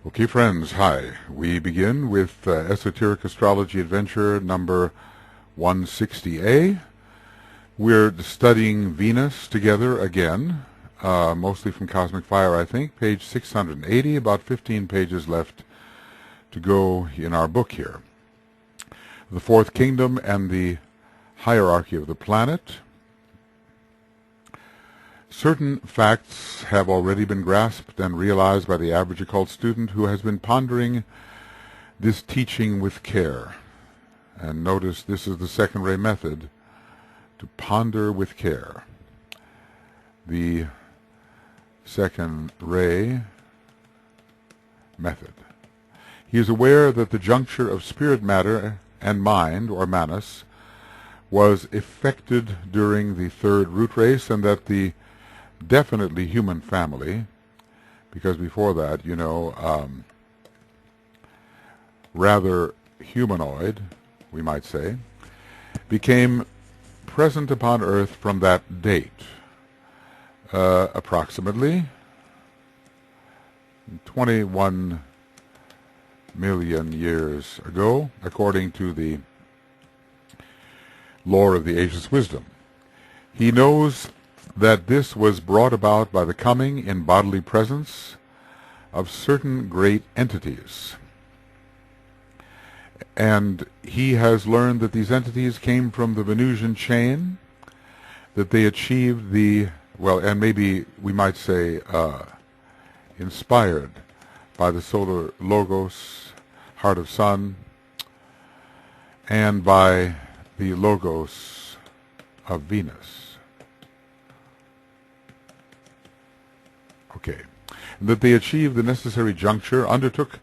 Okay, friends, hi. We begin with Esoteric Astrology Adventure number 160A. We're studying Venus together again, mostly from Cosmic Fire, I think, page 680, about 15 pages left to go in our book here. The Fourth Kingdom and the Hierarchy of the Planet. Certain facts have already been grasped and realized by the average occult student who has been pondering this teaching with care. And notice this is the second ray method, to ponder with care. The second ray method. He is aware that the juncture of spirit matter and mind, or manas, was effected during the third root race, and that the definitely human family, because before that, rather humanoid, we might say, became present upon Earth from that date, approximately 21 million years ago, according to the lore of the ageless wisdom. He knows that this was brought about by the coming in bodily presence of certain great entities. And he has learned that these entities came from the Venusian chain, that they achieved the, and maybe we might say inspired by the solar logos, heart of sun, and by the logos of Venus. Okay. And that they achieved the necessary juncture, undertook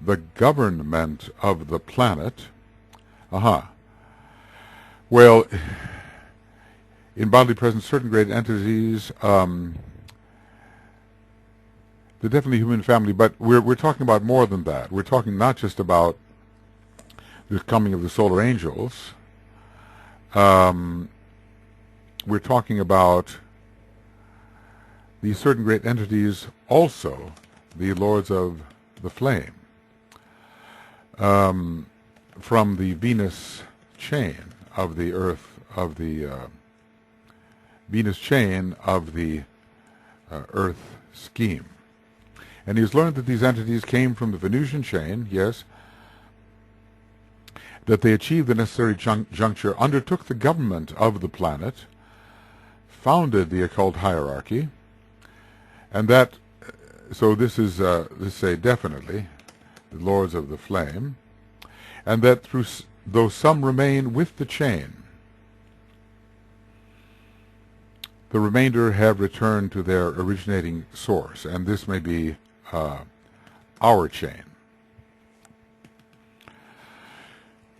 the government of the planet. Well, in bodily presence, certain great entities, the definitely human family, but we're talking about more than that. We're talking not just about the coming of the solar angels. We're talking about these certain great entities, also the lords of the flame, from the Venus chain of the Earth, of the Venus chain of the Earth scheme. And he's learned that these entities came from the Venusian chain, yes, that they achieved the necessary juncture, undertook the government of the planet, founded the occult hierarchy, and that, so this is, let's say, definitely the lords of the flame, and that though some remain with the chain, the remainder have returned to their originating source, and this may be our chain.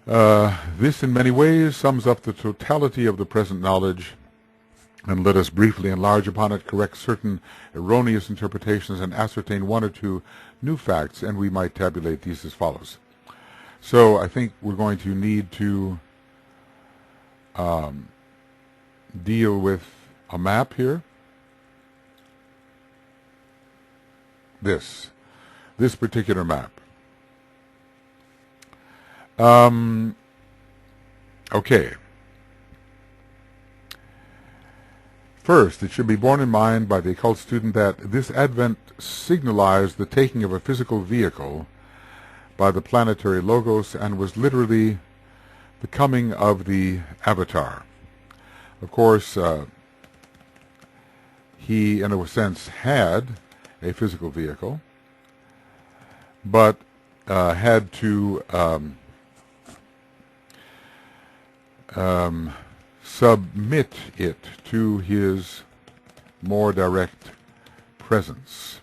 This in many ways sums up the totality of the present knowledge, and let us briefly enlarge upon it, correct certain erroneous interpretations, and ascertain one or two new facts, and we might tabulate these as follows. So I think we're going to need to deal with a map here. This particular map. Okay. First, it should be borne in mind by the occult student that this advent signalized the taking of a physical vehicle by the Planetary Logos, and was literally the coming of the avatar. Of course, he, in a sense, had a physical vehicle, but had to submit it to his more direct presence.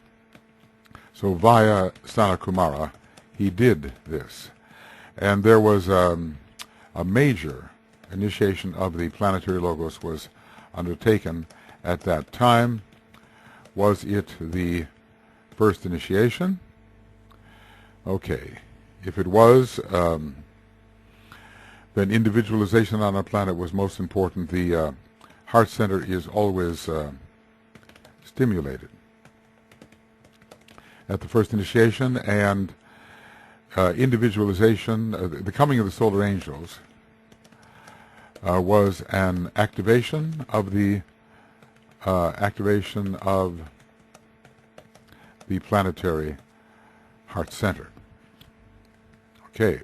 So via Sanat Kumara, he did this. And there was a major initiation of the Planetary Logos was undertaken at that time. Was it the first initiation? Okay. If it was, then individualization on our planet was most important. The heart center is always stimulated. at the first initiation, and individualization, the coming of the solar angels, was an activation of the planetary heart center. Okay.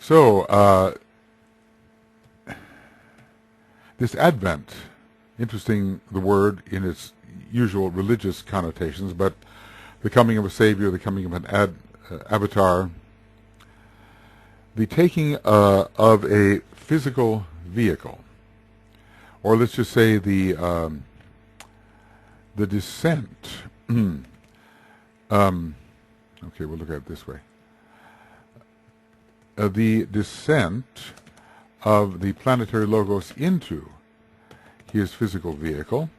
So this Advent, interesting the word in its usual religious connotations, but the coming of a savior, the coming of an avatar, the taking of a physical vehicle, or let's just say the descent. Okay, we'll look at it this way. The descent of the planetary logos into his physical vehicle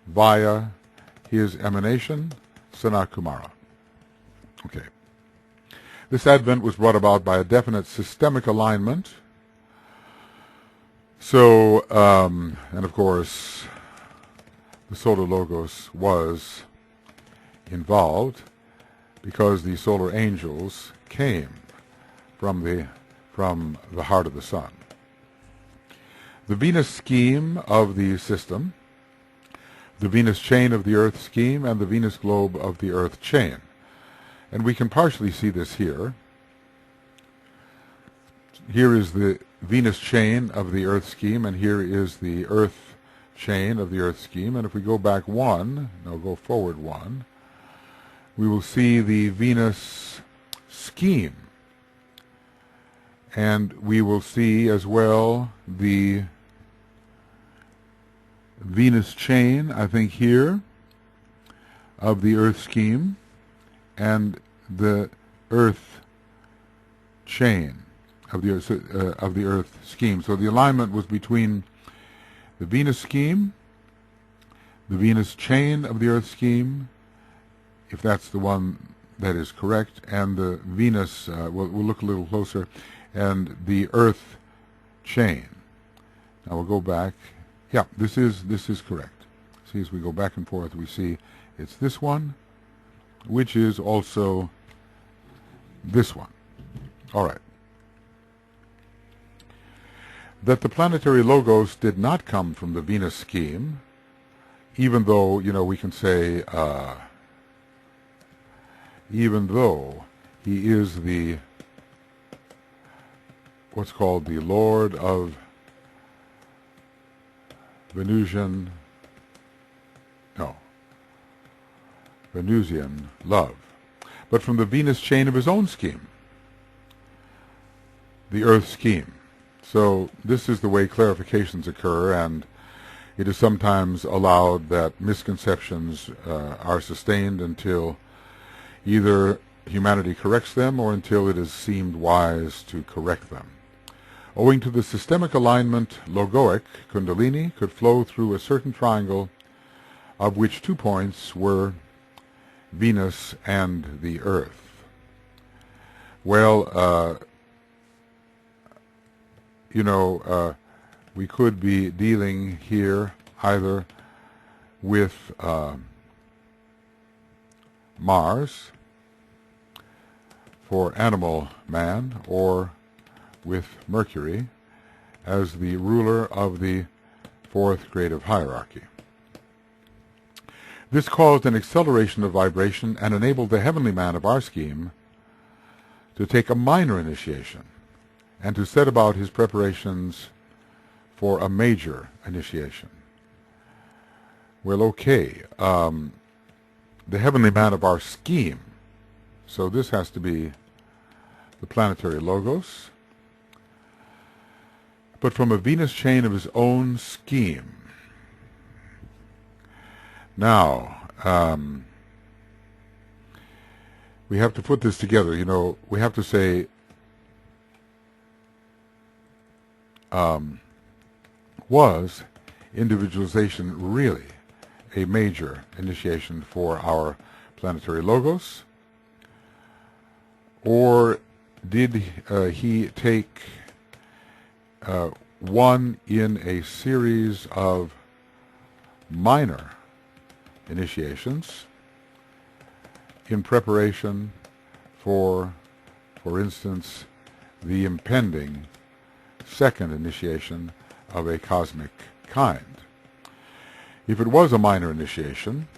via his emanation, Sanat Kumara. Okay. This advent was brought about by a definite systemic alignment. So, and of course, the solar logos was involved because the solar angels came from the heart of the sun. The Venus scheme of the system, the Venus chain of the Earth scheme, and the Venus globe of the Earth chain. And we can partially see this here. Here is the Venus chain of the Earth scheme, and here is the Earth chain of the Earth scheme. And if we go back go forward one, we will see the Venus scheme. And we will see as well the Venus chain, I think here, of the Earth scheme, and the Earth chain of the Earth scheme. So the alignment was between the Venus scheme, the Venus chain of the Earth scheme, if that's the one that is correct, and the Venus, we'll look a little closer, and the Earth chain. Now we'll go back. Yeah, this is correct. See, as we go back and forth, we see it's this one, which is also this one. All right. That the planetary logos did not come from the Venus scheme, even though, we can say, even though he is the what's called the Lord of Venusian love, but from the Venus chain of his own scheme, the Earth scheme. So this is the way clarifications occur, and it is sometimes allowed that misconceptions are sustained until either humanity corrects them or until it is seemed wise to correct them. Owing to the systemic alignment, logoic kundalini could flow through a certain triangle of which 2 points were Venus and the Earth. Well, we could be dealing here either with Mars for animal man, or with Mercury as the ruler of the 4th creative hierarchy. This caused an acceleration of vibration and enabled the heavenly man of our scheme to take a minor initiation and to set about his preparations for a major initiation. Well, okay, the heavenly man of our scheme, so this has to be the planetary logos, but from a Venus chain of his own scheme. Now, we have to put this together. We have to say, was individualization really a major initiation for our planetary logos? Or did he take one in a series of minor initiations in preparation for instance, the impending second initiation of a cosmic kind. If it was a minor initiation,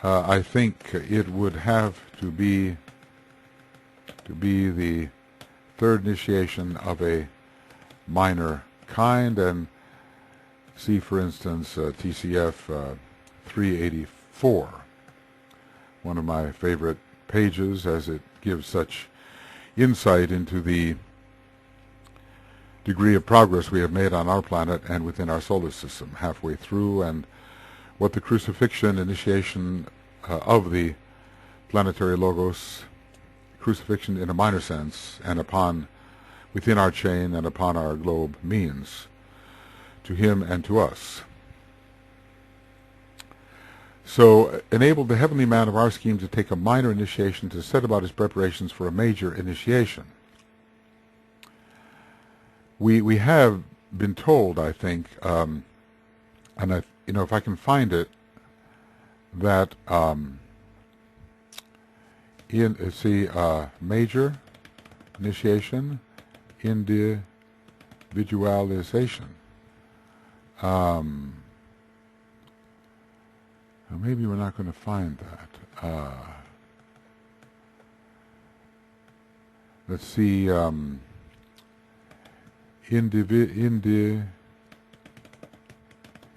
I think it would have to be the third initiation of a minor kind, and see, for instance, TCF 384, one of my favorite pages, as it gives such insight into the degree of progress we have made on our planet and within our solar system halfway through, and what the crucifixion initiation of the planetary logos, crucifixion in a minor sense, and upon within our chain and upon our globe means to him and to us. So enabled the heavenly man of our scheme to take a minor initiation to set about his preparations for a major initiation. We have been told, I think, and if I can find it, that major initiation, individualization. Maybe we're not going to find that. Let's see.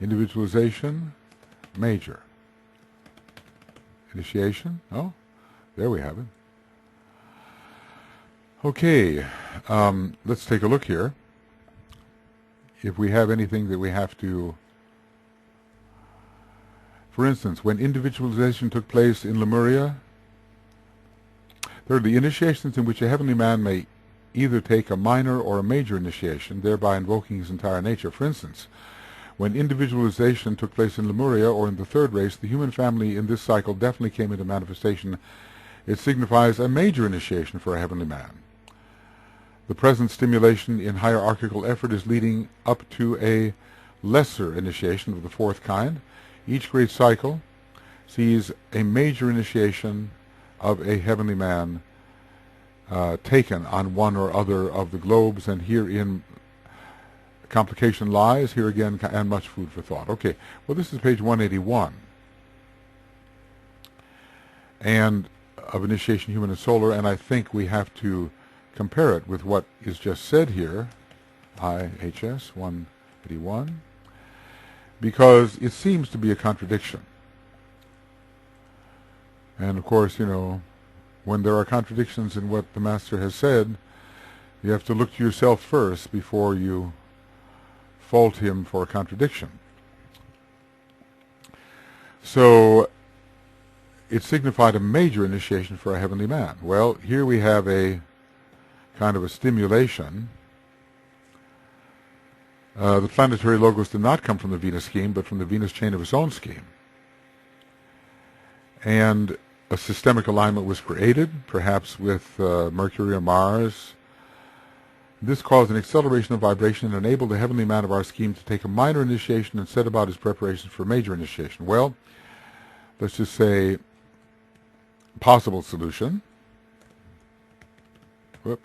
Individualization, major. Initiation. Oh, there we have it. Okay, let's take a look here. If we have anything that we have to... For instance, when individualization took place in Lemuria, there are the initiations in which a heavenly man may either take a minor or a major initiation, thereby invoking his entire nature. For instance, when individualization took place in Lemuria, or in the third race, the human family in this cycle definitely came into manifestation. It signifies a major initiation for a heavenly man. The present stimulation in hierarchical effort is leading up to a lesser initiation of the fourth kind. Each great cycle sees a major initiation of a heavenly man taken on one or other of the globes, and herein complication lies, here again, and much food for thought. Okay, well, this is page 181. And of initiation, human and solar, and I think we have to compare it with what is just said here, IHS 181, because it seems to be a contradiction. And of course, when there are contradictions in what the Master has said, you have to look to yourself first before you fault him for a contradiction. So it signified a major initiation for a heavenly man. Well, here we have a kind of a stimulation. The planetary logos did not come from the Venus scheme, but from the Venus chain of his own scheme. And a systemic alignment was created, perhaps with Mercury or Mars. This caused an acceleration of vibration and enabled the heavenly man of our scheme to take a minor initiation and set about his preparations for a major initiation. Well, let's just say possible solution. Whoop.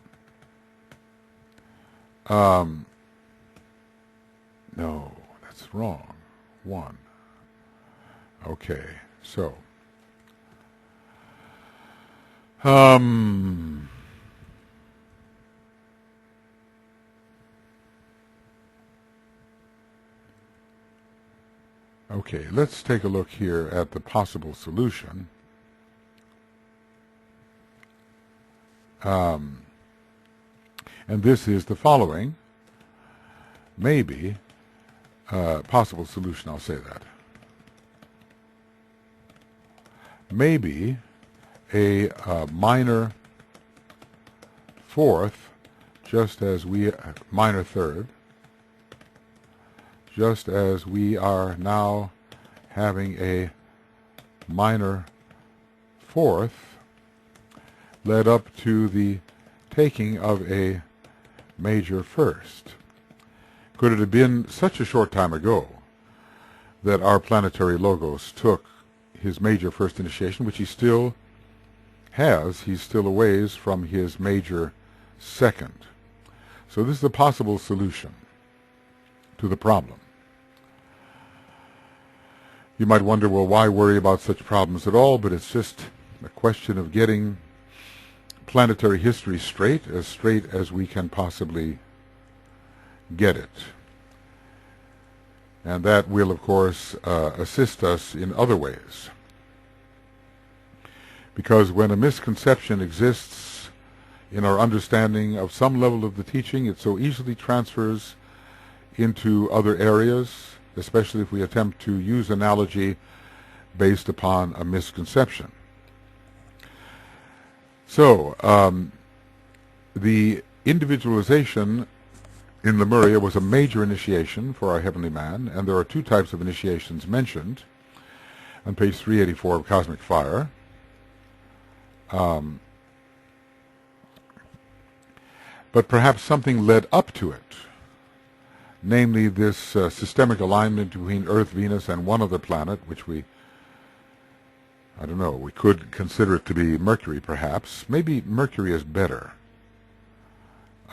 No, that's wrong. 1. Okay, so okay, let's take a look here at the possible solution. And this is the following. Maybe, possible solution, I'll say that. Maybe a minor fourth, minor third, just as we are now having a minor fourth, led up to the taking of a major first. Could it have been such a short time ago that our planetary logos took his major first initiation, which he still has. He's still a ways from his major second. So this is a possible solution to the problem. You might wonder, well, why worry about such problems at all? But it's just a question of getting planetary history straight as we can possibly get it. And that will, of course, assist us in other ways. Because when a misconception exists in our understanding of some level of the teaching, it so easily transfers into other areas, especially if we attempt to use analogy based upon a misconception. So, the individualization in Lemuria was a major initiation for our heavenly man, and there are two types of initiations mentioned on page 384 of Cosmic Fire. But perhaps something led up to it, namely this systemic alignment between Earth, Venus, and one other planet, which we could consider it to be Mercury, perhaps. Maybe Mercury is better.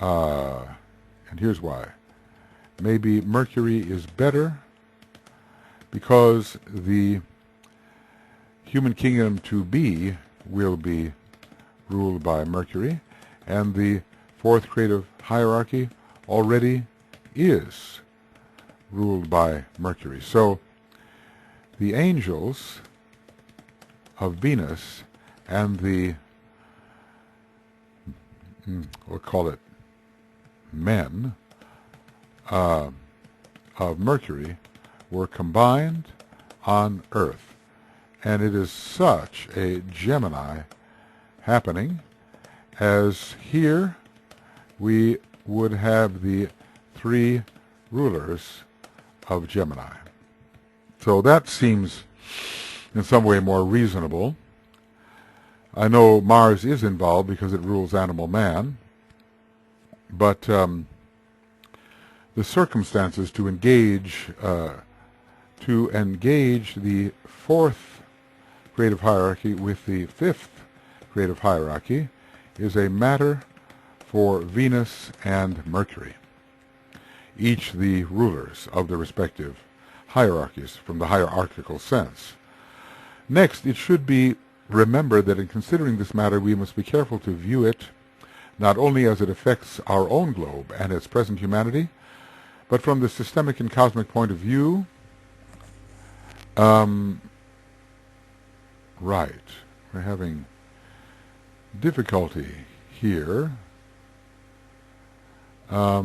And here's why. Maybe Mercury is better because the human kingdom to be will be ruled by Mercury, and the fourth creative hierarchy already is ruled by Mercury. So the angels of Venus and the, we'll call it men of Mercury, were combined on Earth. And it is such a Gemini happening, as here we would have the three rulers of Gemini. So that seems in some way more reasonable. I know Mars is involved because it rules animal man, but the circumstances to engage the fourth creative hierarchy with the fifth creative hierarchy is a matter for Venus and Mercury, each the rulers of their respective hierarchies from the hierarchical sense. Next, it should be remembered that in considering this matter, we must be careful to view it not only as it affects our own globe and its present humanity, but from the systemic and cosmic point of view. Right. We're having difficulty here. All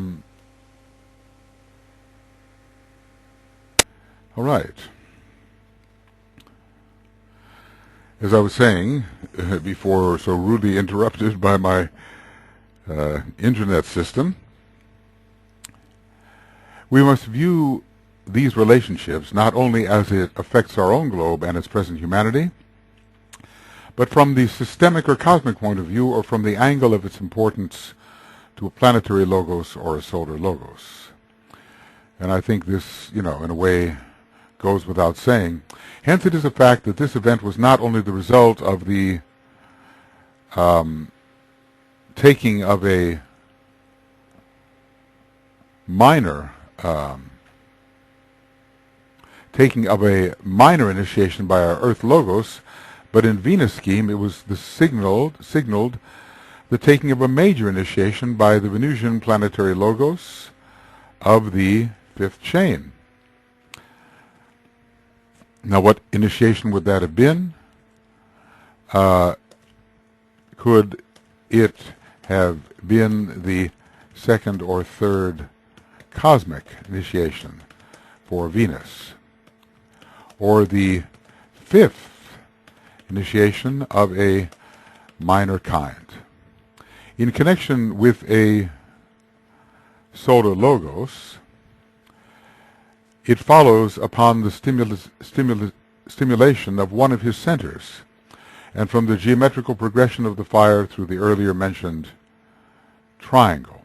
right. As I was saying before, so rudely interrupted by my internet system, we must view these relationships not only as it affects our own globe and its present humanity, but from the systemic or cosmic point of view, or from the angle of its importance to a planetary logos or a solar logos. And I think this, in a way, goes without saying. Hence, it is a fact that this event was not only the result of the taking of a minor initiation by our Earth logos, but in Venus scheme it was signaled the taking of a major initiation by the Venusian planetary logos of the fifth chain. Now, what initiation would that have been? Could it have been the second or third cosmic initiation for Venus, or the fifth initiation of a minor kind? In connection with a solar logos, it follows upon the stimulation of one of his centers, and from the geometrical progression of the fire through the earlier mentioned triangle.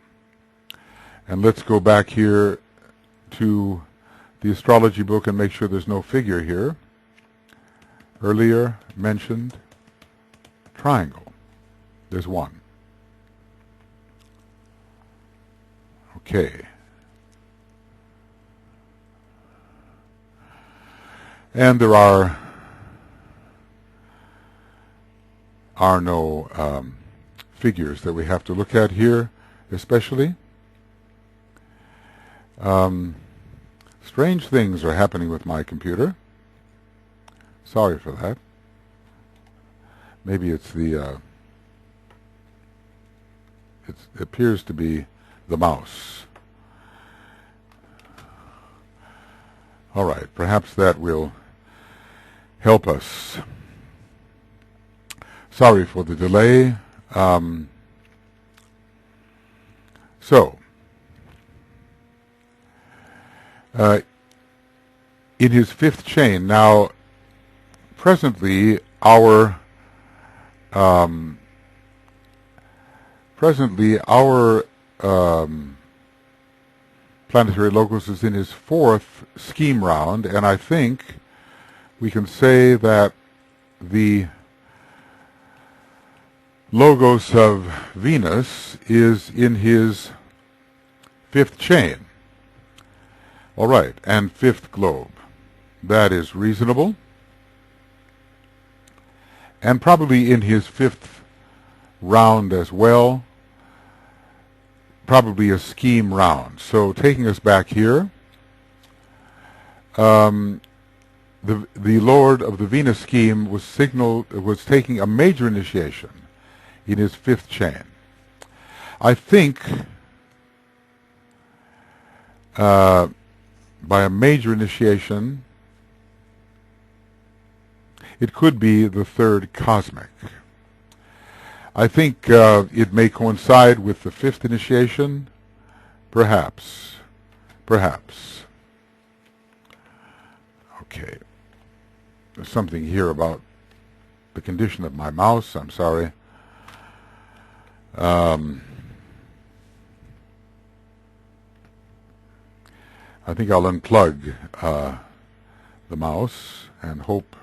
And let's go back here to the astrology book and make sure there's no figure here. Earlier mentioned triangle. There's one. Okay. And there are no figures that we have to look at here, especially. Strange things are happening with my computer. Sorry for that. Maybe it's it appears to be the mouse. All right, perhaps that will help us. Sorry for the delay. In his fifth chain, now presently our planetary logos is in his fourth scheme round, and I think we can say that the logos of Venus is in his fifth chain. All right, and fifth globe. That is reasonable. And probably in his fifth round as well. Probably a scheme round. So taking us back here, the Lord of the Venus scheme was taking a major initiation in his fifth chain. I think by a major initiation, it could be the third cosmic. I think it may coincide with the fifth initiation, perhaps. Okay. There's something here about the condition of my mouse. I'm sorry. I think I'll unplug the mouse and hope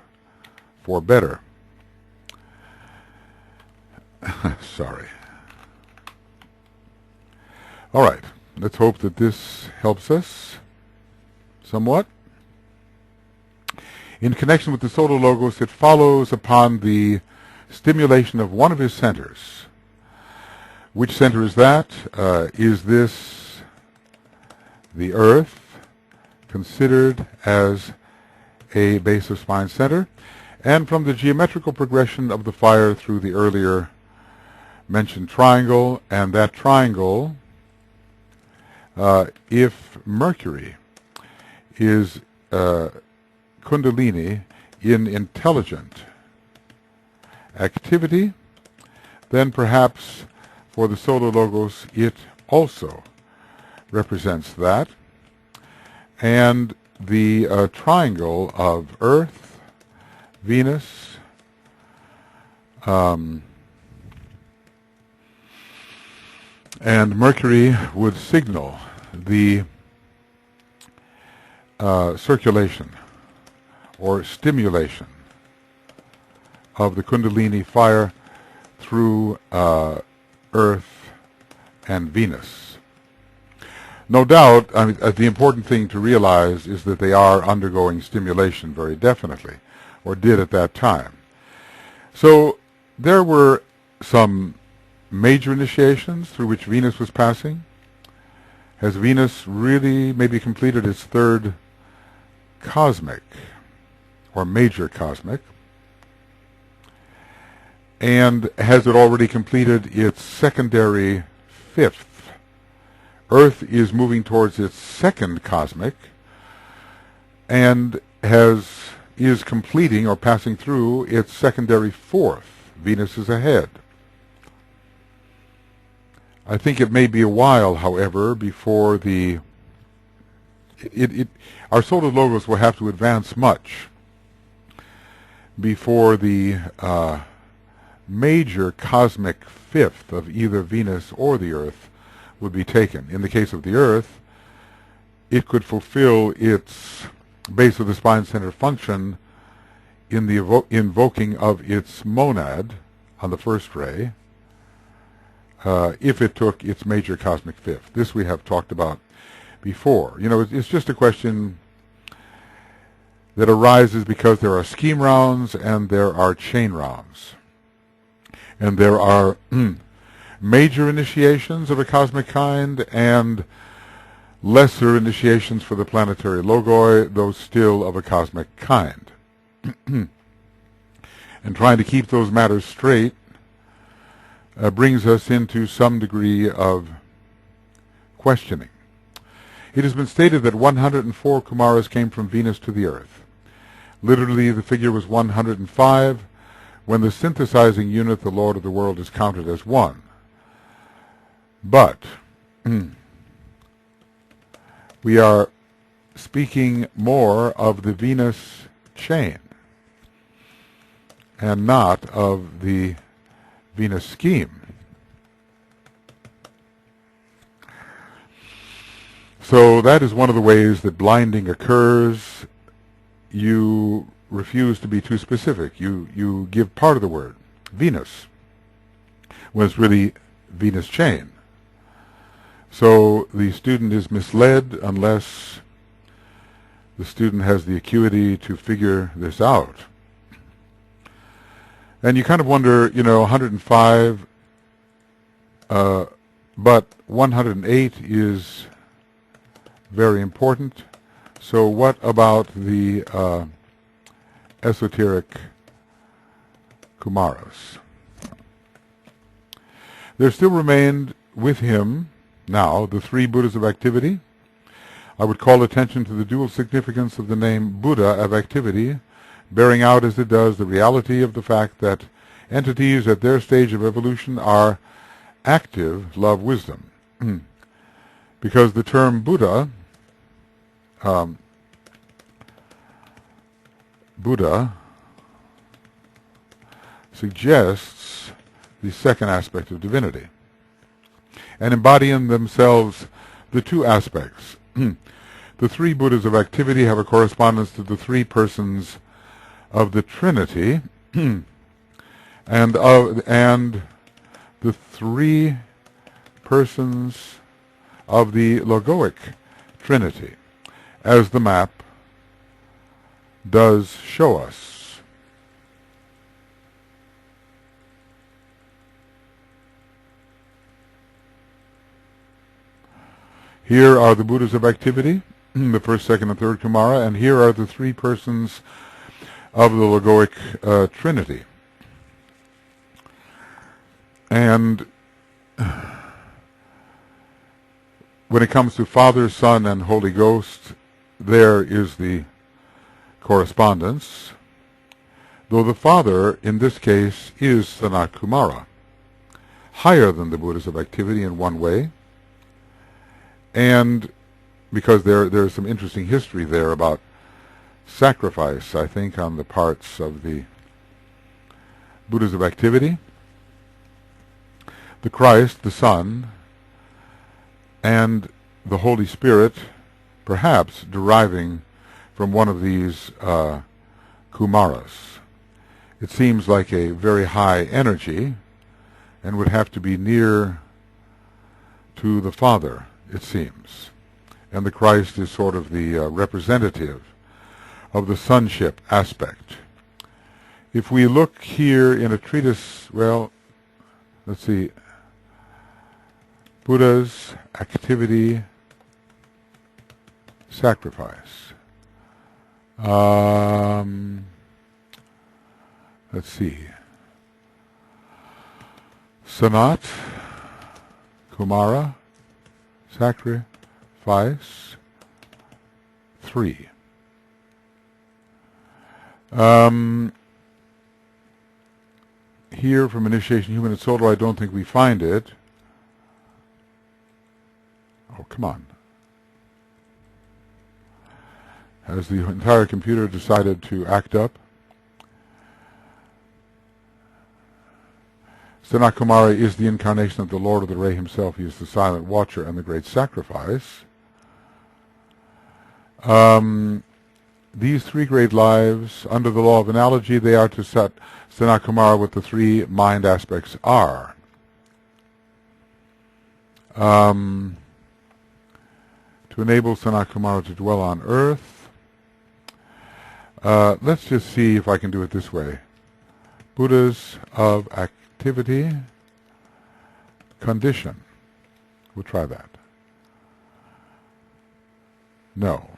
for better. Sorry. All right. Let's hope that this helps us somewhat. In connection with the solar logos, it follows upon the stimulation of one of his centers. Which center is that? Is this the Earth, considered as a base of spine center? And from the geometrical progression of the fire through the earlier mentioned triangle, and that triangle, if Mercury is kundalini in intelligent activity, then perhaps for the solar logos it also represents that. And the triangle of Earth, Venus, and Mercury would signal the circulation or stimulation of the kundalini fire through Earth and Venus. No doubt, I mean, the important thing to realize is that they are undergoing stimulation very definitely, or did at that time. So there were some major initiations through which Venus was passing. Has Venus really maybe completed its third cosmic, or major cosmic? And has it already completed its secondary fifth? Earth is moving towards its second cosmic and is completing or passing through its secondary fourth. Venus is ahead. I think it may be a while, however, before our solar logos will have to advance much before the major cosmic fifth of either Venus or the Earth would be taken. In the case of the Earth, it could fulfill its base of the spine center function in the invoking of its monad on the first ray, if it took its major cosmic fifth. This we have talked about before. You know, it's just a question that arises because there are scheme rounds and there are chain rounds. And there are major initiations of a cosmic kind and lesser initiations for the planetary logoi, though still of a cosmic kind. And trying to keep those matters straight brings us into some degree of questioning. It has been stated that 104 Kumaras came from Venus to the Earth. Literally, the figure was 105. When the synthesizing unit, the Lord of the world, is counted as one. But we are speaking more of the Venus chain and not of the Venus scheme. So that is one of the ways that blinding occurs. You refuse to be too specific. You give part of the word, Venus, when it's really Venus chain. So the student is misled unless the student has the acuity to figure this out. And you kind of wonder, 105, but 108 is very important. So what about the Esoteric Kumaras? There still remained with him now the three Buddhas of activity. I would call attention to the dual significance of the name Buddha of activity, bearing out as it does the reality of the fact that entities at their stage of evolution are active love wisdom. Because the term Buddha, Buddha suggests the second aspect of divinity, and embody in themselves the two aspects. The three Buddhas of activity have a correspondence to the three persons of the Trinity, and the three persons of the Logoic Trinity, as the map does show us. Here are the Buddhas of activity, the first, second, and third Kumara, and here are the three persons of the Logoic Trinity. And when it comes to Father, Son, and Holy Ghost, there is the correspondence, though the Father, in this case, is Sanat Kumara, higher than the Buddhas of activity in one way, and because there's some interesting history there about sacrifice, I think, on the parts of the Buddhas of activity, the Christ, the Son, and the Holy Spirit, perhaps deriving from one of these Kumaras. It seems like a very high energy and would have to be near to the Father, it seems. And the Christ is sort of the representative of the sonship aspect. If we look here in a treatise, well, let's see, Buddha's activity, sacrifice. Let's see. Sanat Kumara, sacrifice 3. Here from Initiation Human and Solar, I don't think we find it. Oh, come on. Has the entire computer decided to act up? Sanat Kumara is the incarnation of the Lord of the Ray himself. He is the silent watcher and the great sacrifice. These three great lives, under the law of analogy, they are to set Sanat Kumara what the three mind aspects are. To enable Sanat Kumara to dwell on Earth. Let's just see if I can do it this way. Buddhas of activity, condition. We'll try that. No.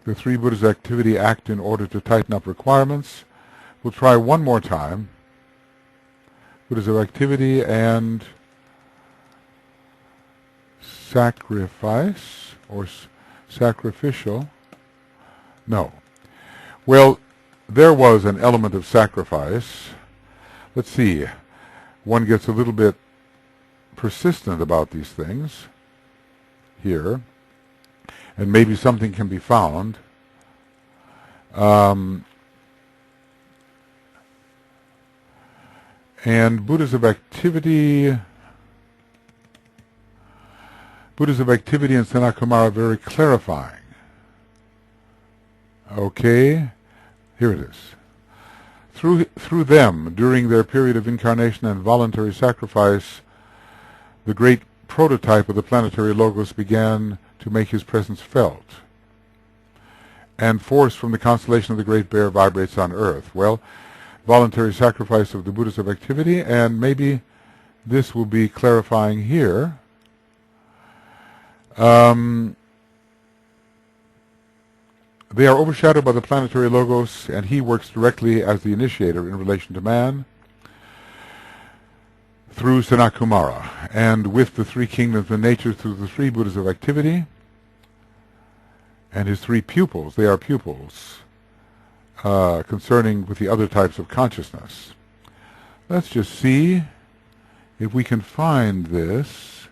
The three Buddhas of activity act in order to tighten up requirements. We'll try one more time. Buddhas of activity and sacrifice or sacrificial. No. Well, there was an element of sacrifice. Let's see. One gets a little bit persistent about these things here, and maybe something can be found. And Buddhas of activity and Sanat Kumara are very clarifying. Okay, here it is. Through them, during their period of incarnation and voluntary sacrifice, the great prototype of the planetary logos began to make his presence felt. And force from the constellation of the Great Bear vibrates on Earth. Well, voluntary sacrifice of the Buddhas of activity, and maybe this will be clarifying here. They are overshadowed by the planetary logos, and he works directly as the initiator in relation to man through Sanat Kumara, and with the three kingdoms of nature through the three Buddhas of activity and his three pupils. They are pupils concerning with the other types of consciousness. Let's just see if we can find this.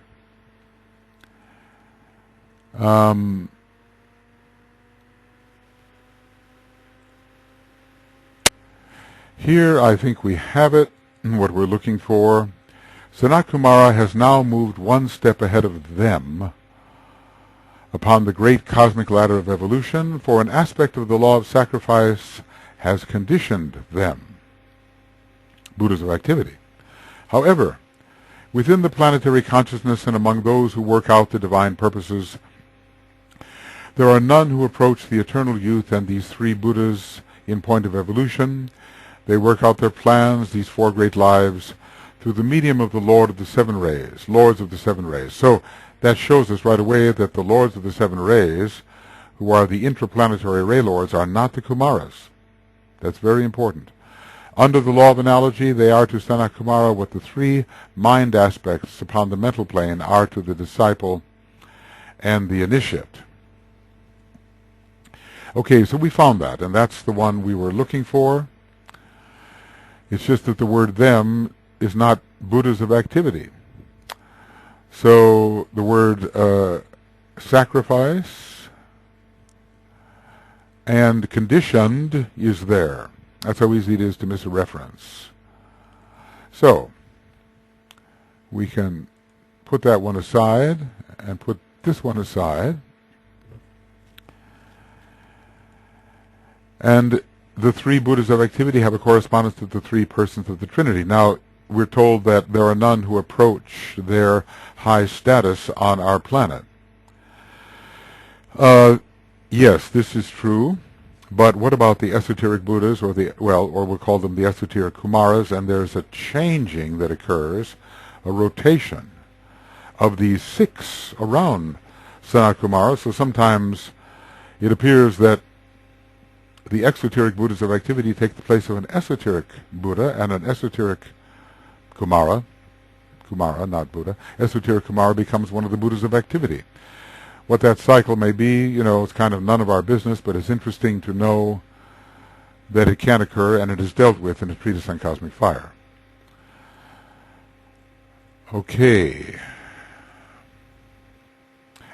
Here I think we have it, what we're looking for. Sanat Kumara has now moved one step ahead of them upon the great cosmic ladder of evolution, for an aspect of the law of sacrifice has conditioned them, Buddhas of activity. However, within the planetary consciousness and among those who work out the divine purposes, there are none who approach the eternal youth and these three Buddhas in point of evolution. They work out their plans, these four great lives, through the medium of the Lord of the Seven Rays, Lords of the Seven Rays. So that shows us right away that the Lords of the Seven Rays, who are the intraplanetary ray lords, are not the Kumaras. That's very important. Under the law of analogy, they are to Sanat Kumara what the three mind aspects upon the mental plane are to the disciple and the initiate. Okay, so we found that, and that's the one we were looking for. It's just that the word them is not Buddhas of activity. So the word sacrifice and conditioned is there. That's how easy it is to miss a reference. So we can put that one aside and put this one aside. And the three Buddhas of activity have a correspondence to the three persons of the Trinity. Now, we're told that there are none who approach their high status on our planet. Yes, this is true, but what about the esoteric Buddhas, or we'll call them the Esoteric Kumaras, and there's a changing that occurs, a rotation of these six around Sanat Kumara. So sometimes it appears that the exoteric Buddhas of activity take the place of an esoteric Buddha and an esoteric Kumara, not Buddha. Esoteric Kumara becomes one of the Buddhas of activity. What that cycle may be, it's kind of none of our business, but it's interesting to know that it can occur, and it is dealt with in a treatise on cosmic fire. Okay.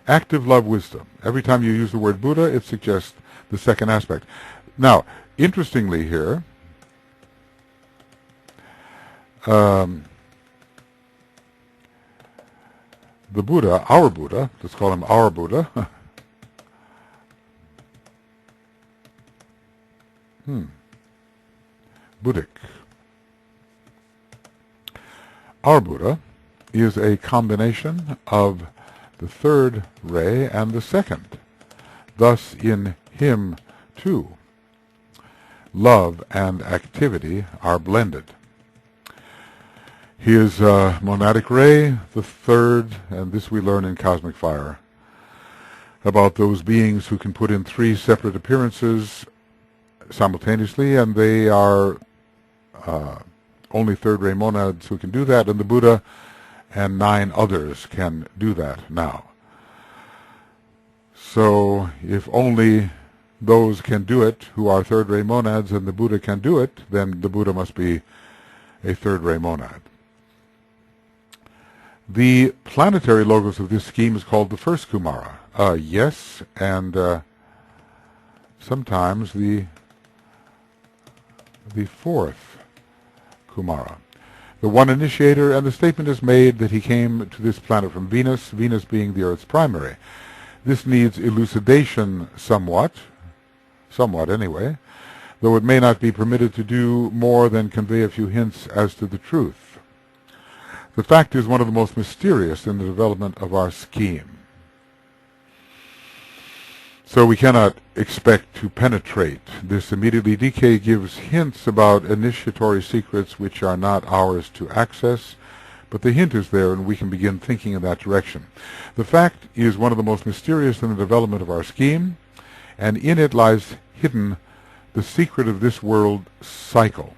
Active love wisdom. Every time you use the word Buddha, it suggests the second aspect. Now, interestingly here, the Buddha, our Buddha, let's call him our Buddha, Buddhic. Our Buddha is a combination of the third ray and the second. Thus, in him, too, love and activity are blended. His monadic ray, the third, and this we learn in Cosmic Fire, about those beings who can put in 3 separate appearances simultaneously, and they are only third-ray monads who can do that, and the Buddha and 9 others can do that now. So if only those can do it who are third-ray monads and the Buddha can do it, then the Buddha must be a third-ray monad. The planetary logos of this scheme is called the first Kumara. Yes, and sometimes the fourth Kumara. The one initiator, and the statement is made that he came to this planet from Venus, Venus being the Earth's primary. This needs elucidation somewhat anyway, though it may not be permitted to do more than convey a few hints as to the truth. The fact is one of the most mysterious in the development of our scheme. So we cannot expect to penetrate this immediately. DK gives hints about initiatory secrets which are not ours to access, but the hint is there and we can begin thinking in that direction. The fact is one of the most mysterious in the development of our scheme, and in it lies hidden the secret of this world cycle.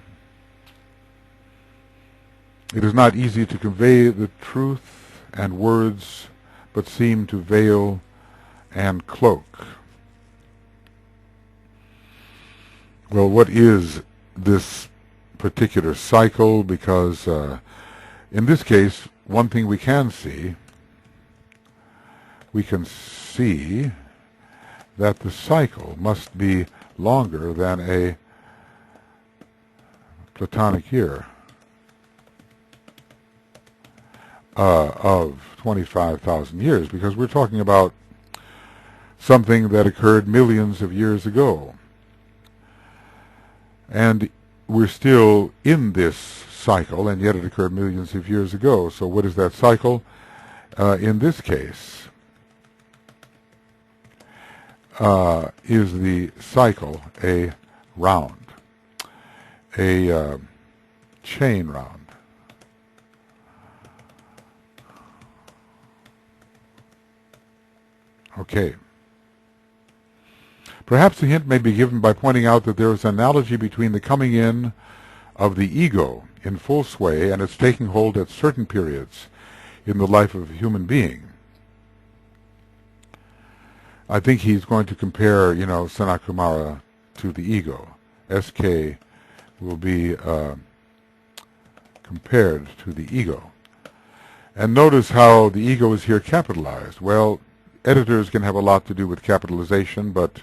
It is not easy to convey the truth and words, but seem to veil and cloak. Well, what is this particular cycle? Because in this case, one thing we can see that the cycle must be longer than a Platonic year of 25,000 years, because we're talking about something that occurred millions of years ago. And we're still in this cycle, and yet it occurred millions of years ago. So what is that cycle? In this case, is the cycle a round, a chain round? Okay. Perhaps a hint may be given by pointing out that there is an analogy between the coming in of the ego in full sway and its taking hold at certain periods in the life of a human being. I think he's going to compare, Sanat Kumara to the ego. SK will be compared to the ego. And notice how the ego is here capitalized. Well, editors can have a lot to do with capitalization, but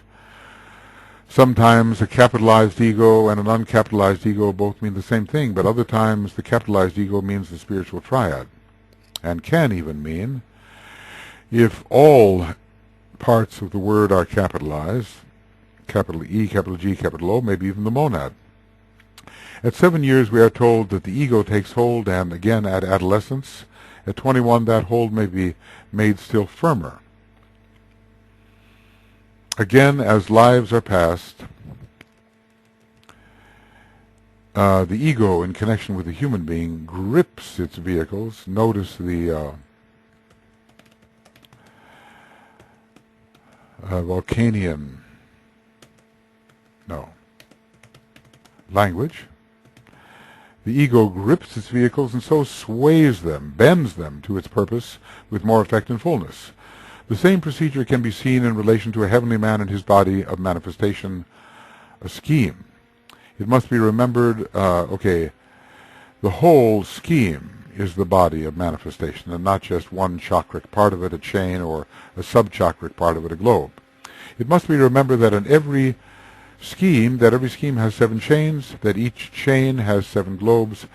sometimes a capitalized ego and an uncapitalized ego both mean the same thing, but other times the capitalized ego means the spiritual triad, and can even mean, if all parts of the word are capitalized, capital E, capital G, capital O, maybe even the monad. At 7 years we are told that the ego takes hold, and again at adolescence. At 21 that hold may be made still firmer. Again, as lives are passed, the ego in connection with the human being grips its vehicles. Notice the Vulcanian language. The ego grips its vehicles and so sways them, bends them to its purpose with more effect and fullness. The same procedure can be seen in relation to a heavenly man and his body of manifestation, a scheme. It must be remembered, the whole scheme is the body of manifestation, and not just one chakric part of it, a chain, or a sub-chakric part of it, a globe. It must be remembered that in every scheme has 7 chains, that each chain has 7 globes,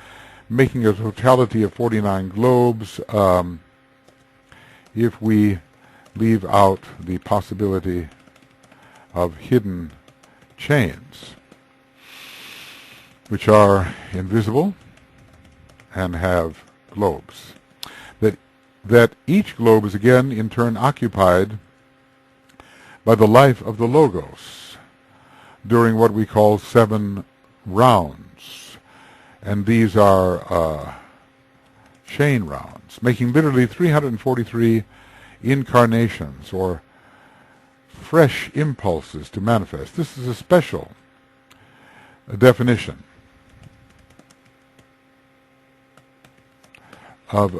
making a totality of 49 globes. If we leave out the possibility of hidden chains. which are invisible and have globes. That each globe is again in turn occupied by the life of the Logos during what we call 7 rounds. And these are chain rounds, making literally 343 incarnations or fresh impulses to manifest. This is a special definition of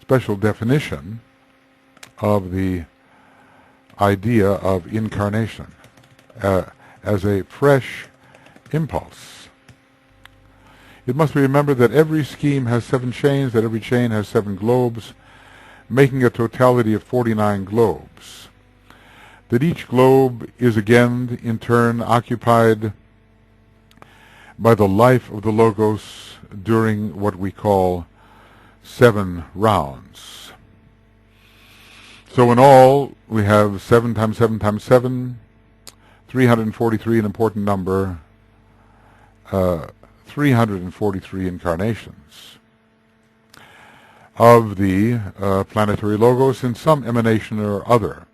special definition of the idea of incarnation as a fresh impulse. It must be remembered that every scheme has 7 chains, that every chain has 7 globes, making a totality of 49 globes. That each globe is again in turn occupied by the life of the Logos during what we call 7 rounds. So in all, we have 7 times 7 times 7, 343, an important number, 343 incarnations of the planetary logos in some emanation or other.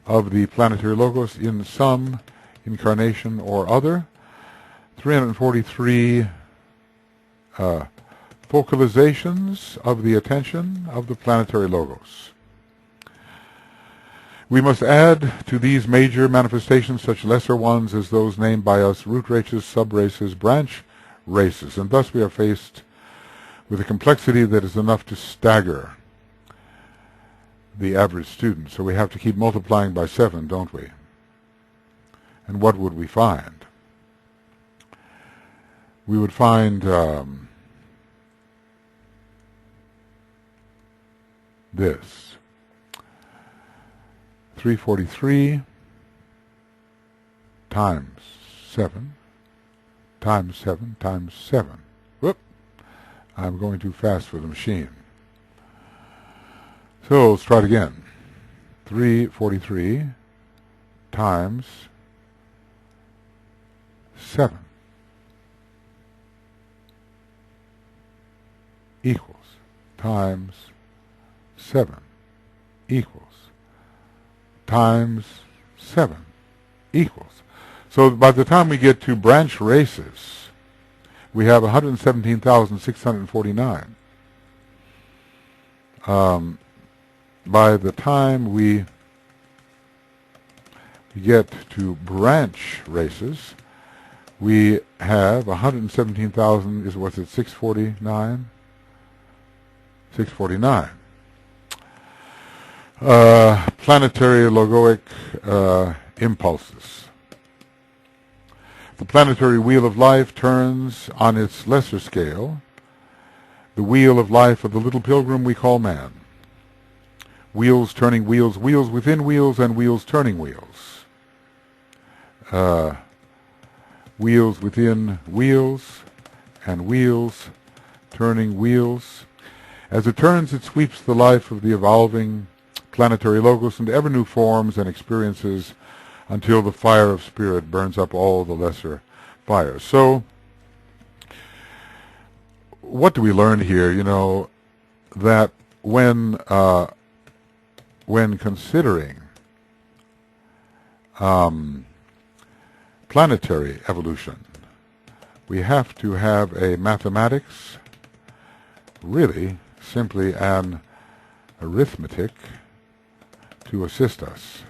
Of the planetary logos in some incarnation or other, 343 focalizations of the attention of the planetary logos. We must add to these major manifestations such lesser ones as those named by us root races, sub-races, branch races, and thus we are faced with a complexity that is enough to stagger the average student. So we have to keep multiplying by 7, don't we? And what would we find? We would find this. 343 times 7 times 7 times 7. Whoop! I'm going too fast for the machine. So let's try it again. 343 times 7 equals times 7 equals times 7 equals. So by the time we get to branch races, we have 117,649. By the time we get to branch races, we have 117,000, what's it, 649? 649. Planetary logoic impulses. The planetary wheel of life turns on its lesser scale, the wheel of life of the little pilgrim we call man. Wheels turning wheels, wheels within wheels, and wheels turning wheels. Wheels within wheels, and wheels turning wheels. As it turns, it sweeps the life of the evolving planetary logos into ever new forms and experiences until the fire of spirit burns up all the lesser fires. So, what do we learn here? You know, that when considering planetary evolution, we have to have a mathematics, really simply an arithmetic, to assist us.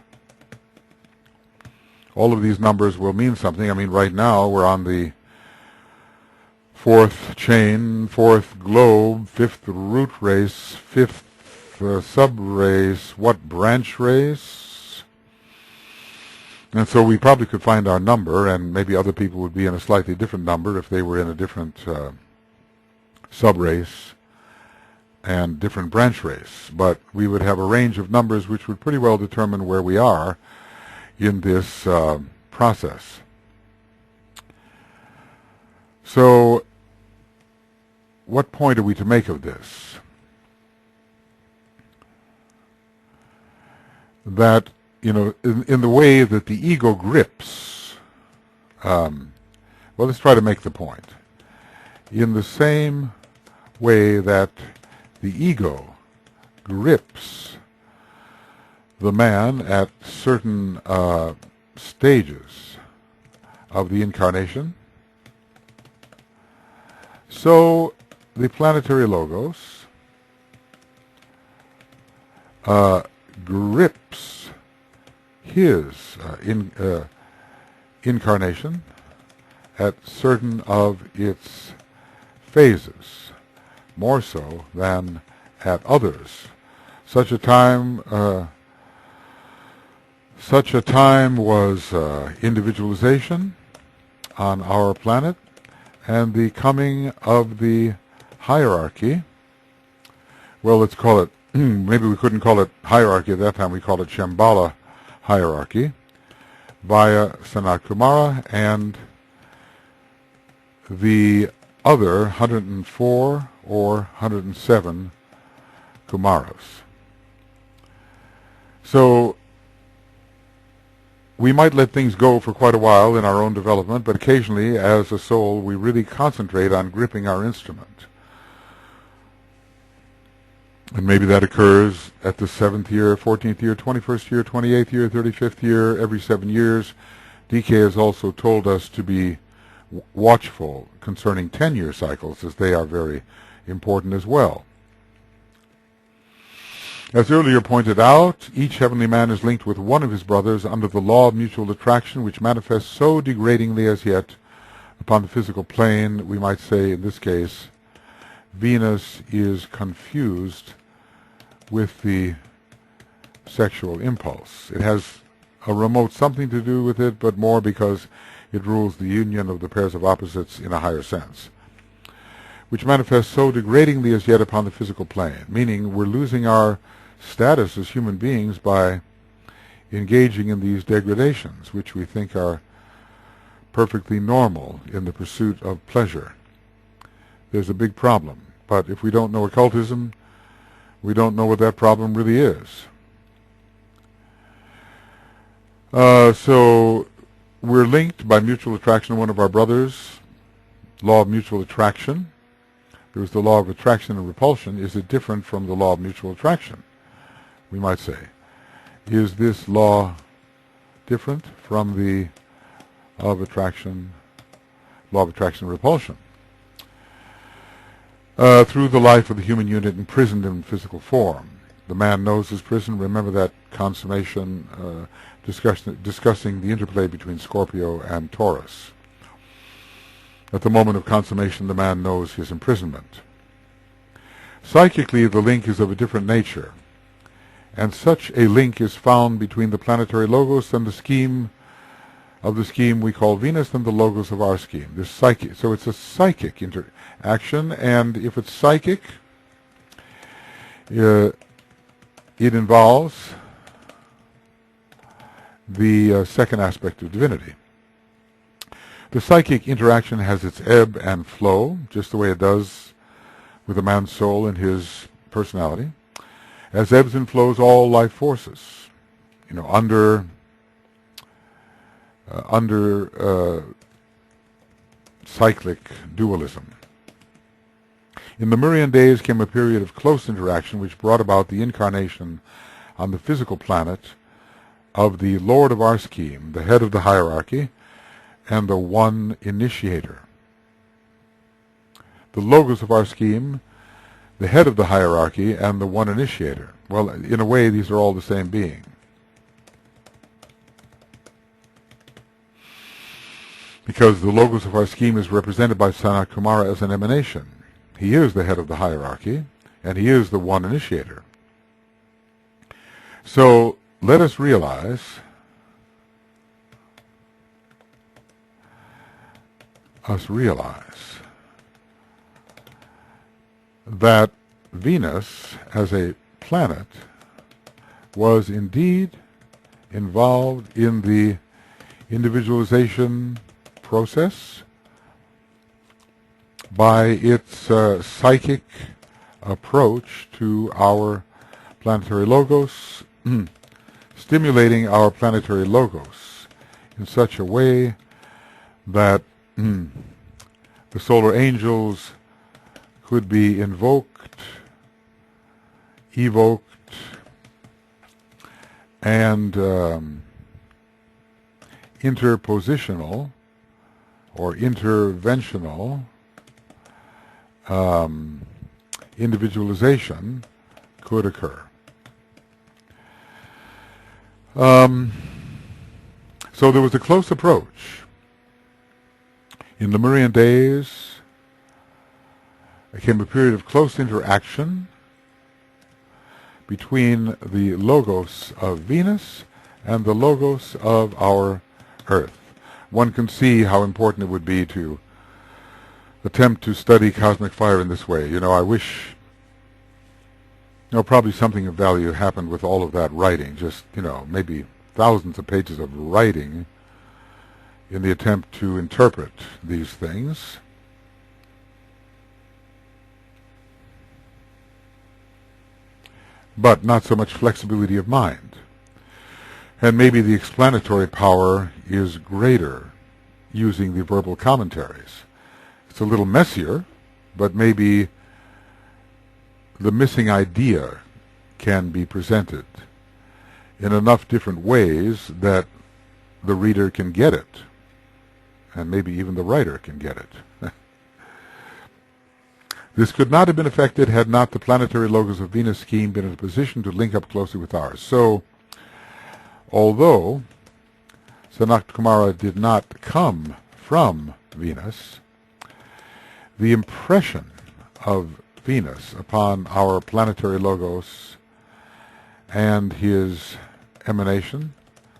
All of these numbers will mean something. I mean, right now we're on the 4th chain, 4th globe, 5th root race, 5th sub-race, what branch race? And so we probably could find our number, and maybe other people would be in a slightly different number if they were in a different sub-race and different branch race. But we would have a range of numbers which would pretty well determine where we are in this process. So what point are we to make of this? that, in the way that the ego grips, well, let's try to make the point. In the same way that the ego grips the man at certain stages of the incarnation, so the planetary logos grips his incarnation at certain of its phases, more so than at others. Such a time was individualization on our planet, and the coming of the hierarchy. Well, let's call it, maybe we couldn't call it hierarchy at that time, we called it Shambhala hierarchy, via Sanat Kumara and the other 104 or 107 Kumaras. So we might let things go for quite a while in our own development, but occasionally, as a soul, we really concentrate on gripping our instrument. And maybe that occurs at the 7th year, 14th year, 21st year, 28th year, 35th year, every 7 years. DK has also told us to be watchful concerning 10-year cycles, as they are very important as well. As earlier pointed out, each heavenly man is linked with one of his brothers under the law of mutual attraction, which manifests so degradingly as yet upon the physical plane. We might say, in this case, Venus is confused with the sexual impulse. It has a remote something to do with it, but more because it rules the union of the pairs of opposites in a higher sense, which manifests so degradingly as yet upon the physical plane, meaning we're losing our status as human beings by engaging in these degradations, which we think are perfectly normal in the pursuit of pleasure. There's a big problem, but if we don't know occultism, we don't know what that problem really is. So we're linked by mutual attraction to one of our brothers. Law of mutual attraction. There is the law of attraction and repulsion. Is it different from the law of mutual attraction? We might say. Is this law different from the law of attraction and repulsion? Through the life of the human unit imprisoned in physical form. The man knows his prison. Remember that consummation discussing the interplay between Scorpio and Taurus. At the moment of consummation, the man knows his imprisonment. Psychically, the link is of a different nature, and such a link is found between the planetary logos and the scheme we call Venus and the logos of our scheme. This psychic, so it's a psychic interaction, and if it's psychic, it involves the second aspect of divinity. The psychic interaction has its ebb and flow, just the way it does with a man's soul and his personality, as ebbs and flows all life forces, under cyclic dualism. In the Merian days came a period of close interaction which brought about the incarnation on the physical planet of the Lord of our scheme, the head of the hierarchy, and the one initiator. The logos of our scheme, the head of the hierarchy, and the one initiator. Well, in a way, these are all the same being. Because the logos of our scheme is represented by Sanat Kumara as an emanation. He is the head of the hierarchy, and he is the one initiator. So let us realize that Venus as a planet was indeed involved in the individualization process by its psychic approach to our planetary logos, stimulating our planetary logos in such a way that the solar angels could be invoked, evoked, and interpositional or interventional individualization could occur. So there was a close approach. In Lemurian days, there came a period of close interaction between the logos of Venus and the logos of our Earth. One can see how important it would be to attempt to study cosmic fire in this way. I wish, probably something of value happened with all of that writing, just, maybe thousands of pages of writing in the attempt to interpret these things. But not so much flexibility of mind. And maybe the explanatory power is greater using the verbal commentaries. It's a little messier, but maybe the missing idea can be presented in enough different ways that the reader can get it, and maybe even the writer can get it. This could not have been effected had not the planetary logos of Venus scheme been in a position to link up closely with ours. So, although Sanat Kumara did not come from Venus, the impression of Venus upon our planetary logos and his emanation,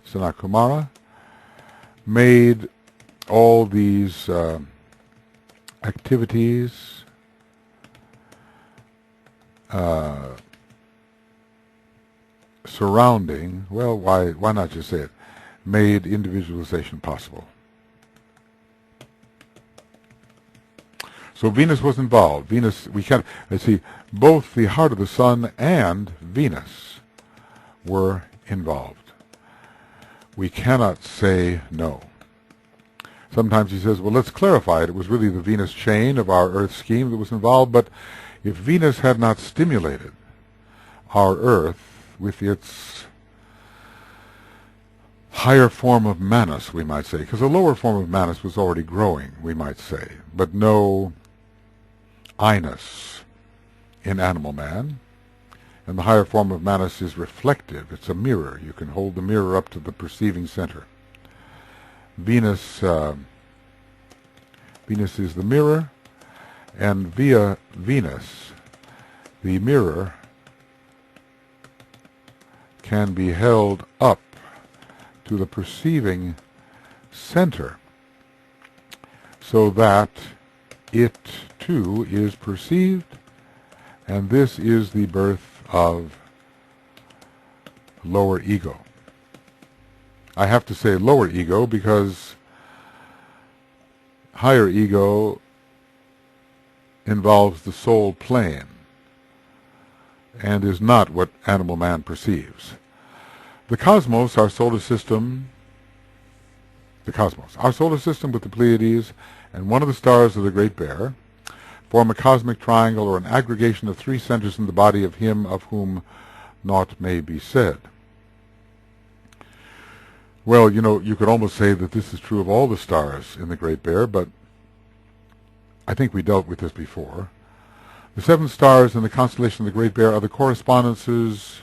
Sanat Kumara, made all these activities surrounding, well, why not just say it, made individualization possible. So Venus was involved. Venus, we can't, let's see, both the heart of the sun and Venus were involved. We cannot say no. Sometimes he says, well, let's clarify it. It was really the Venus chain of our Earth scheme that was involved, but if Venus had not stimulated our Earth with its higher form of Manas, we might say, because the lower form of Manas was already growing, we might say, but no I-ness in animal man, and the higher form of Manas is reflective. It's a mirror. You can hold the mirror up to the perceiving center. Venus is the mirror, and via Venus, the mirror can be held up to the perceiving center so that it too is perceived, and this is the birth of lower ego. I have to say lower ego because higher ego involves the soul plane and is not what animal man perceives. The cosmos, our solar system, our solar system with the Pleiades and one of the stars of the Great Bear, form a cosmic triangle or an aggregation of three centers in the body of him of whom naught may be said. Well, you could almost say that this is true of all the stars in the Great Bear, but I think we dealt with this before. The seven stars in the constellation of the Great Bear are the correspondences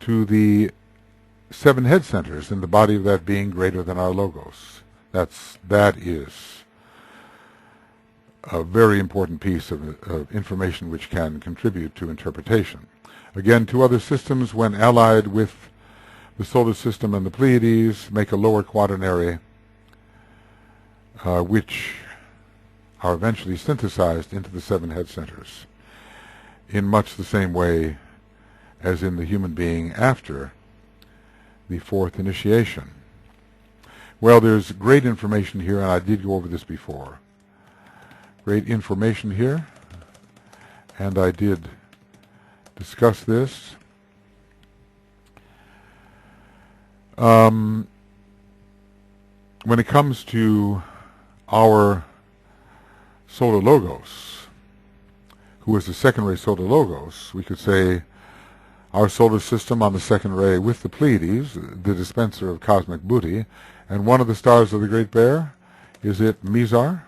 to the seven head centers in the body of that being greater than our logos. That is a very important piece of information which can contribute to interpretation. Again, two other systems, when allied with the solar system and the Pleiades, make a lower quaternary, which are eventually synthesized into the seven head centers in much the same way as in the human being after the fourth initiation. Well, there's great information here, and I did go over this before. Great information here, and I did discuss this. When it comes to our solar logos, who is the second ray solar logos, we could say our solar system on the second ray with the Pleiades, the dispenser of cosmic booty, and one of the stars of the Great Bear, is it Mizar?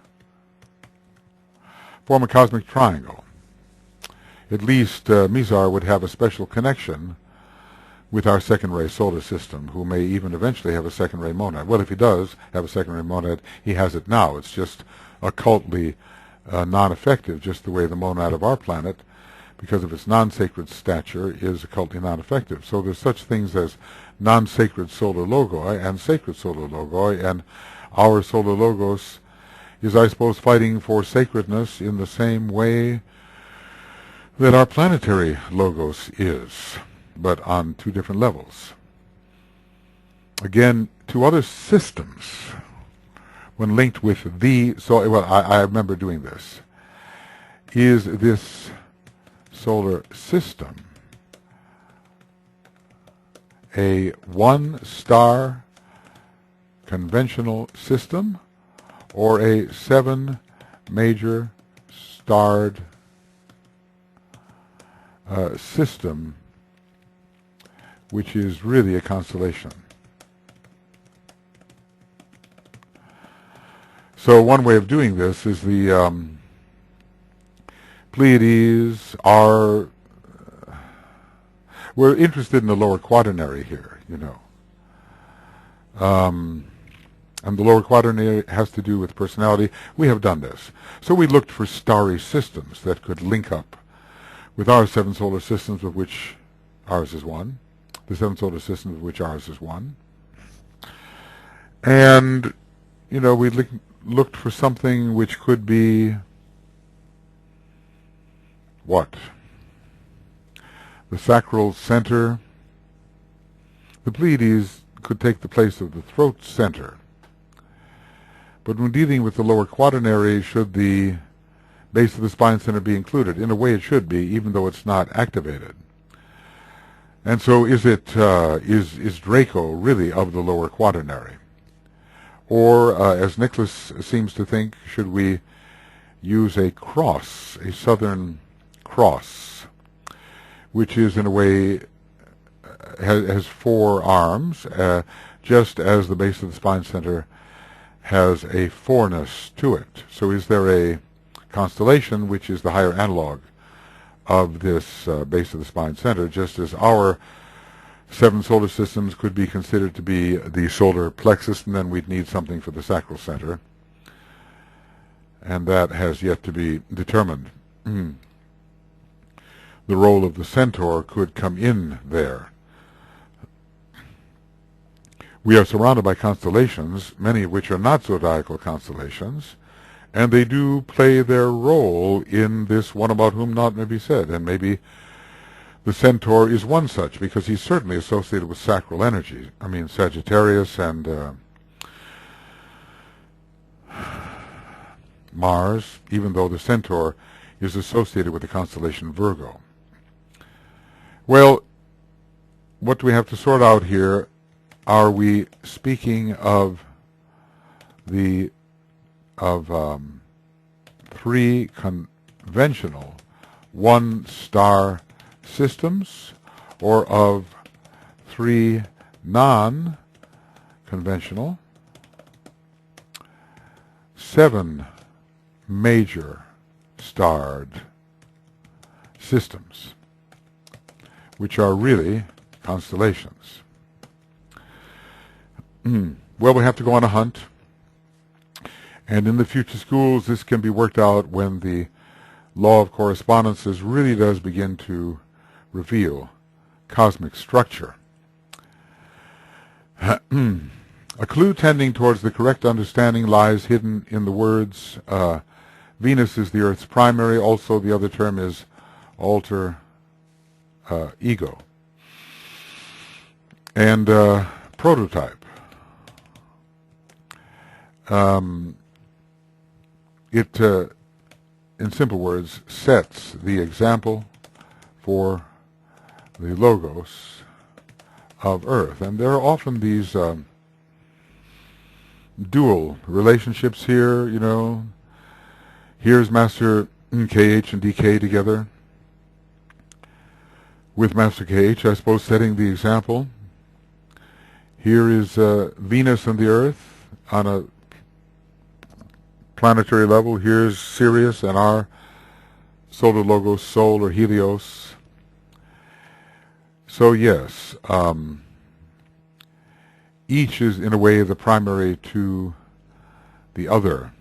Form a cosmic triangle. At least Mizar would have a special connection with our second ray solar system, who may even eventually have a second ray monad. Well, if he does have a second ray monad, he has it now. It's just occultly non-effective, just the way the monad of our planet, because of its non-sacred stature, is occultly non-effective. So there's such things as non-sacred solar logoi and sacred solar logoi, and our solar logos is, I suppose, fighting for sacredness in the same way that our planetary logos is, but on two different levels. Again, to other systems, when linked with the, so, well, I remember doing this, is this solar system a one-star conventional system or a 7 major starred system, which is really a constellation? So one way of doing this is the Pleiades are, we're interested in the lower quaternary here, you know. And the lower quaternary has to do with personality. We have done this. So we looked for starry systems that could link up with our 7 solar systems, of which ours is one, the 7 solar systems of which ours is one. And, you know, we looked for something which could be what? The sacral center. The Pleiades could take the place of the throat center. But when dealing with the lower quaternary, should the base of the spine center be included? In a way it should be, even though it's not activated. And so is Draco really of the lower quaternary? Or, as Nicholas seems to think, should we use a cross, a southern cross, which is in a way has 4 arms, just as the base of the spine center has a 4-ness to it. So is there a constellation which is the higher analog of this base of the spine center, just as our 7 solar systems could be considered to be the solar plexus, and then we'd need something for the sacral center. And that has yet to be determined. The role of the centaur could come in there. We are surrounded by constellations, many of which are not zodiacal constellations, and they do play their role in this one about whom naught may be said. And maybe the centaur is one such, because he's certainly associated with sacral energy. I mean, Sagittarius and Mars, even though the centaur is associated with the constellation Virgo. Well, what do we have to sort out here? Are we speaking of the 3 conventional 1-star systems, or of 3 non-conventional 7 major starred systems, which are really constellations? Well, we have to go on a hunt, and in the future schools this can be worked out when the law of correspondences really does begin to reveal cosmic structure. A clue tending towards the correct understanding lies hidden in the words Venus is the Earth's primary. Also, the other term is alter ego. And prototype. It, in simple words, sets the example for the logos of Earth. And there are often these dual relationships here, you know. Here's Master KH and DK together with Master KH, I suppose, setting the example. Here is Venus and the Earth on a planetary level. Here's Sirius and our solar logos, Sol or Helios. So yes, each is in a way the primary to the other.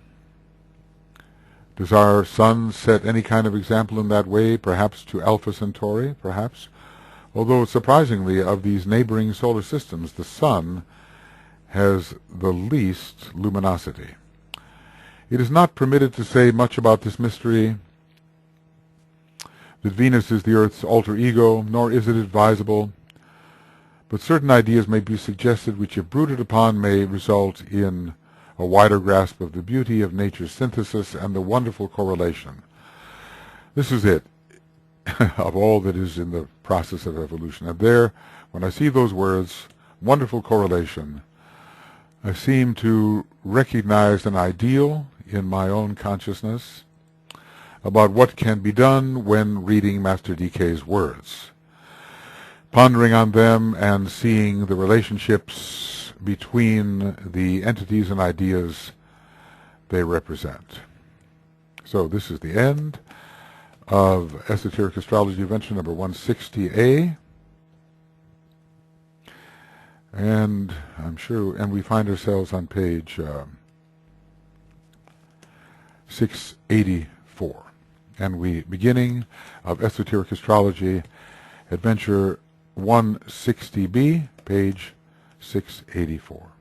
Does our sun set any kind of example in that way? Perhaps to Alpha Centauri, perhaps. Although surprisingly, of these neighboring solar systems, the sun has the least luminosity. It is not permitted to say much about this mystery, that Venus is the Earth's alter ego, nor is it advisable, but certain ideas may be suggested which, if brooded upon, may result in a wider grasp of the beauty of nature's synthesis and the wonderful correlation. This is it, of all that is in the process of evolution. And there, when I see those words, wonderful correlation, I seem to recognize an ideal in my own consciousness about what can be done when reading Master DK's words, pondering on them and seeing the relationships between the entities and ideas they represent. So this is the end of Esoteric Astrology Adventure number 160A. And we find ourselves on page 684. And beginning of Esoteric Astrology Adventure 160B, page 684.